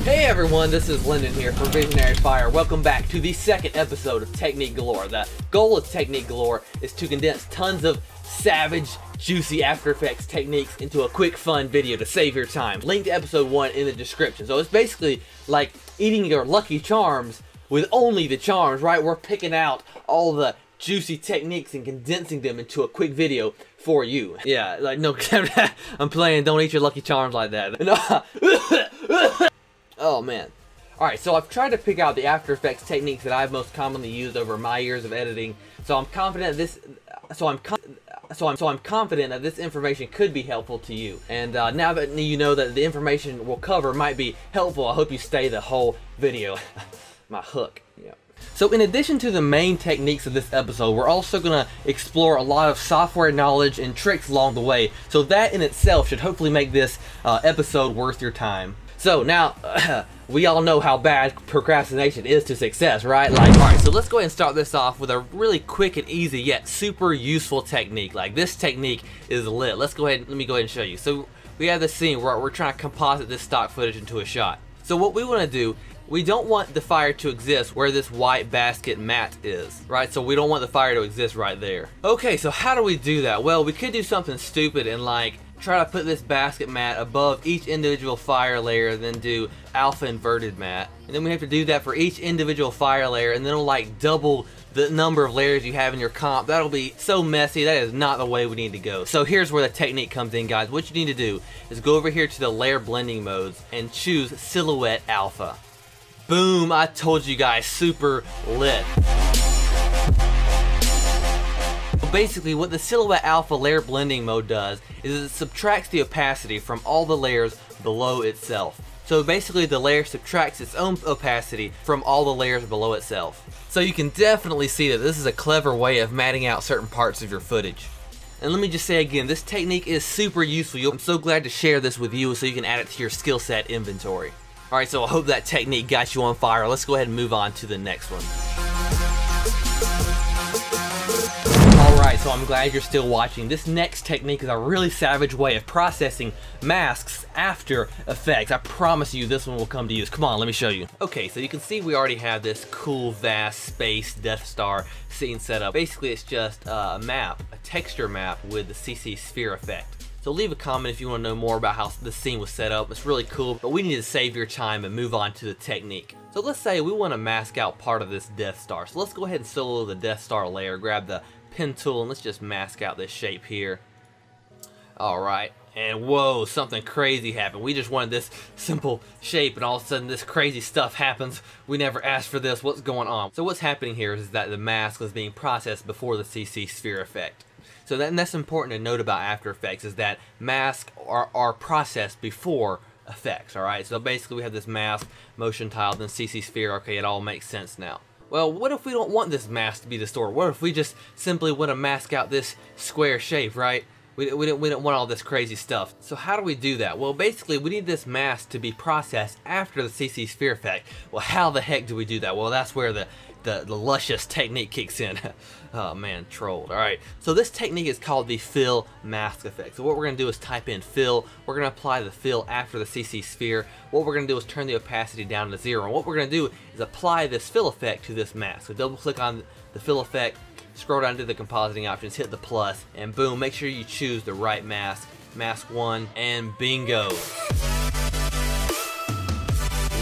Hey everyone, this is Lendon here for Visionary Fire. Welcome back to the second episode of Technique Galore. The goal of Technique Galore is to condense tons of savage, juicy After Effects techniques into a quick, fun video to save your time. Link to episode 1 in the description. So it's basically like eating your Lucky Charms with only the charms, right? We're picking out all the juicy techniques and condensing them into a quick video for you. Yeah, like no, I'm playing. Don't eat your Lucky Charms like that. No. Oh man. Alright, so I've tried to pick out the After Effects techniques that I've most commonly used over my years of editing. So I'm confident this I'm confident that this information could be helpful to you. And now that you know that the information we'll cover might be helpful, I hope you stay the whole video. My hook. Yeah. So in addition to the main techniques of this episode, we're also going to explore a lot of software knowledge and tricks along the way. So that in itself should hopefully make this episode worth your time. So now, we all know how bad procrastination is to success, right? Like, alright, so let's go ahead and start this off with a really quick and easy yet super useful technique. Like, this technique is lit. Let me go ahead and show you. So we have this scene where we're trying to composite this stock footage into a shot. So what we want to do, we don't want the fire to exist where this white basket mat is, right? So we don't want the fire to exist right there. Okay, so how do we do that? Well, we could do something stupid and like try to put this basket mat above each individual fire layer, then do alpha inverted mat. And then we have to do that for each individual fire layer, and then it'll like double the number of layers you have in your comp. That'll be so messy. That is not the way we need to go. So here's where the technique comes in, guys. What you need to do is go over here to the layer blending modes and choose silhouette alpha. Boom, I told you guys, super lit. Basically, what the silhouette alpha layer blending mode does is it subtracts the opacity from all the layers below itself. So basically the layer subtracts its own opacity from all the layers below itself. So you can definitely see that this is a clever way of matting out certain parts of your footage. And let me just say again, this technique is super useful. I'm so glad to share this with you so you can add it to your skill set inventory. Alright, so I hope that technique got you on fire. Let's go ahead and move on to the next one. Alright, so I'm glad you're still watching. This next technique is a really savage way of processing masks after effects. I promise you this one will come to use. Come on, let me show you. Okay, so you can see we already have this cool, vast space Death Star scene set up. Basically, it's just a map, a texture map with the CC sphere effect. So leave a comment if you want to know more about how the scene was set up. It's really cool, but we need to save your time and move on to the technique. So let's say we want to mask out part of this Death Star. So let's go ahead and solo the Death Star layer, grab the pen tool, and let's just mask out this shape here. Alright, and whoa, something crazy happened. We just wanted this simple shape, and all of a sudden this crazy stuff happens. We never asked for this. What's going on? So what's happening here is that the mask was being processed before the CC sphere effect. So that's important to note about After Effects, is that masks are processed before effects, alright? So basically we have this mask, motion tile, then CC sphere. Okay, it all makes sense now. Well, what if we don't want this mask to be distorted? What if we just simply want to mask out this square shape, right? We don't want all this crazy stuff. So how do we do that? Well, basically we need this mask to be processed after the CC sphere effect. Well, how the heck do we do that? Well, that's where the luscious technique kicks in. Oh man, trolled. Alright, so this technique is called the fill mask effect. So what we're going to do is type in fill. We're going to apply the fill after the CC sphere. What we're going to do is turn the opacity down to 0. And what we're going to do is apply this fill effect to this mask. So double click on the fill effect, scroll down to the compositing options, hit the plus, and boom, make sure you choose the right mask. Mask 1, and bingo.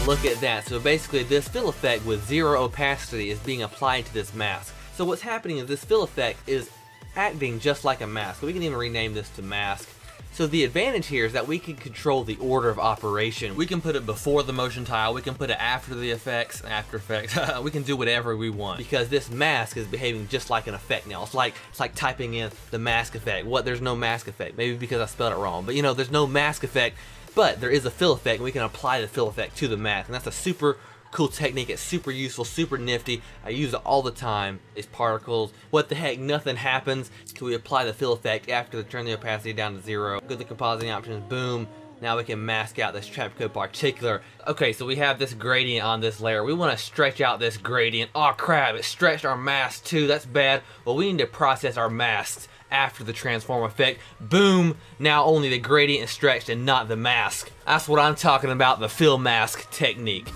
Look at that. So basically this fill effect with 0 opacity is being applied to this mask. So what's happening is this fill effect is acting just like a mask. We can even rename this to mask. So the advantage here is that we can control the order of operation. We can put it before the motion tile, we can put it after the effects, After Effects. We can do whatever we want because this mask is behaving just like an effect now. It's like typing in the mask effect. What? There's no mask effect. Maybe because I spelled it wrong. But you know, there's no mask effect. But there is a fill effect, and we can apply the fill effect to the mask, and that's a super cool technique. It's super useful, super nifty. I use it all the time. It's particles. What the heck? Nothing happens. So we apply the fill effect after turn the opacity down to 0. Go to the compositing options. Boom. Now we can mask out this trap code particular. Okay, so we have this gradient on this layer. We want to stretch out this gradient. Oh crap, it stretched our mask too. That's bad. Well, we need to process our masks after the transform effect. Boom! Now only the gradient is stretched and not the mask. That's what I'm talking about, the fill mask technique.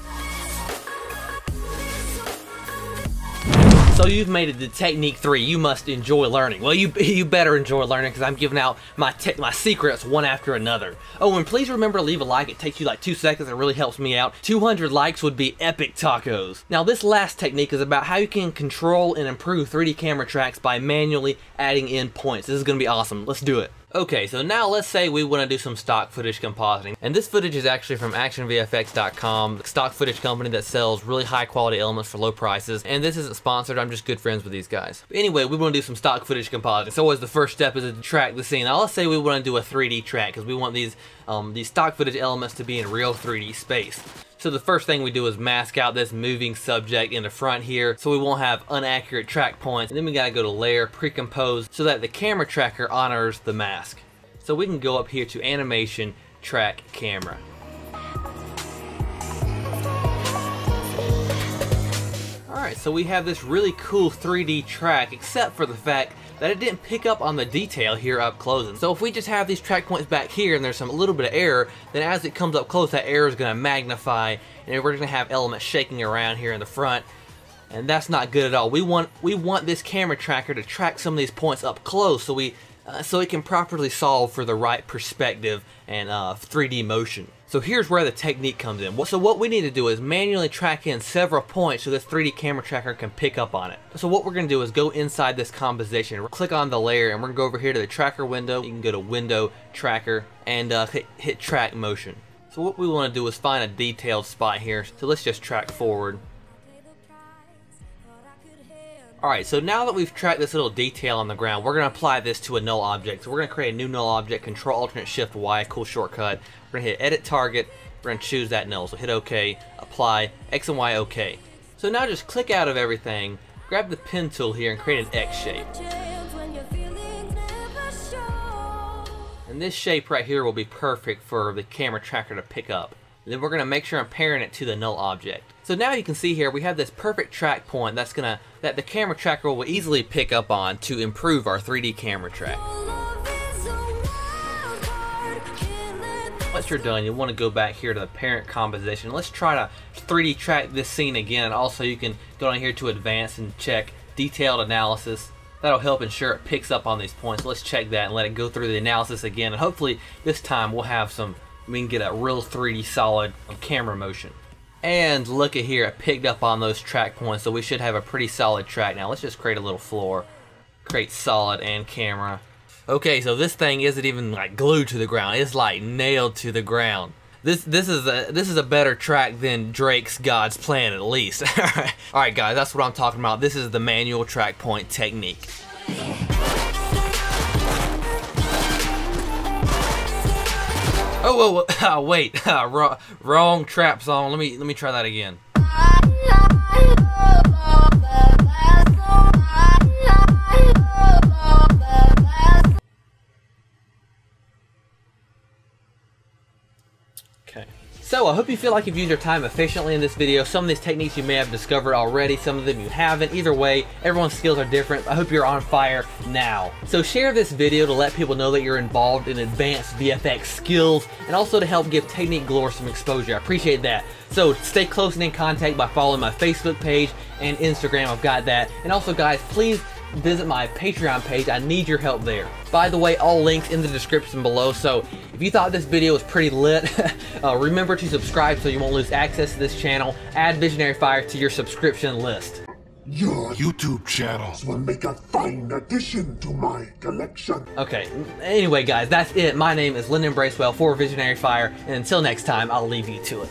So you've made it to Technique 3. You must enjoy learning. Well, you better enjoy learning because I'm giving out my secrets one after another. Oh, and please remember to leave a like. It takes you like 2 seconds. It really helps me out. 200 likes would be epic tacos. Now, this last technique is about how you can control and improve 3D camera tracks by manually adding in points. This is going to be awesome. Let's do it. Okay, so now let's say we want to do some stock footage compositing. And this footage is actually from actionvfx.com, a stock footage company that sells really high quality elements for low prices. And this isn't sponsored, I'm just good friends with these guys. But anyway, we want to do some stock footage compositing. So always the first step is to track the scene. Now let's say we want to do a 3D track because we want these stock footage elements to be in real 3D space. So the first thing we do is mask out this moving subject in the front here so we won't have inaccurate track points. And then we gotta go to layer, pre-compose, so that the camera tracker honors the mask. So we can go up here to animation, track, camera. Alright, so we have this really cool 3D track, except for the fact that it didn't pick up on the detail here up close. And so if we just have these track points back here and there's a little bit of error, then as it comes up close, that error is going to magnify, and we're going to have elements shaking around here in the front, and that's not good at all. We want this camera tracker to track some of these points up close so it can properly solve for the right perspective and 3D motion. So here's where the technique comes in. So what we need to do is manually track in several points so this 3D camera tracker can pick up on it. So what we're going to do is go inside this composition, click on the layer, and we're going to go over here to the tracker window. You can go to Window, Tracker, and hit Track Motion. So what we want to do is find a detailed spot here. So let's just track forward. Alright, so now that we've tracked this little detail on the ground, we're going to apply this to a null object. So we're going to create a new null object, Control Alternate Shift Y, cool shortcut. We're going to hit Edit Target, we're going to choose that null. So hit OK, Apply, X and Y OK. So now just click out of everything, grab the pen tool here and create an X shape. And this shape right here will be perfect for the camera tracker to pick up. And then we're going to make sure I'm pairing it to the null object. So now you can see here we have this perfect track point that the camera tracker will easily pick up on to improve our 3D camera track. Once you're done, you want to go back here to the parent composition. Let's try to 3D track this scene again, and also you can go down here to advanced and check detailed analysis. That'll help ensure it picks up on these points. Let's check that and let it go through the analysis again, and hopefully this time we can get a real 3D solid camera motion. And look at here, it picked up on those track points, so we should have a pretty solid track now. Let's just create a little floor, create solid and camera. Okay, so this thing isn't even like glued to the ground, it's like nailed to the ground. This is a better track than Drake's God's Plan, at least. Alright guys, that's what I'm talking about. This is the manual track point technique. Oh, wait, wrong trap song. Let me try that again. Okay. So I hope you feel like you've used your time efficiently in this video. Some of these techniques you may have discovered already, some of them you haven't. Either way, everyone's skills are different. I hope you're on fire now. So share this video to let people know that you're involved in advanced VFX skills and also to help give Technique Galore some exposure. I appreciate that. So stay close and in contact by following my Facebook page and Instagram. I've got that. And also guys, please visit my Patreon page. I need your help there. By the way, all links in the description below, so if you thought this video was pretty lit, remember to subscribe so you won't lose access to this channel. Add Visionary Fire to your subscription list. Your YouTube channels will make a fine addition to my collection. Okay, anyway guys, that's it. My name is Lendon Bracewell for Visionary Fire, and until next time, I'll leave you to it.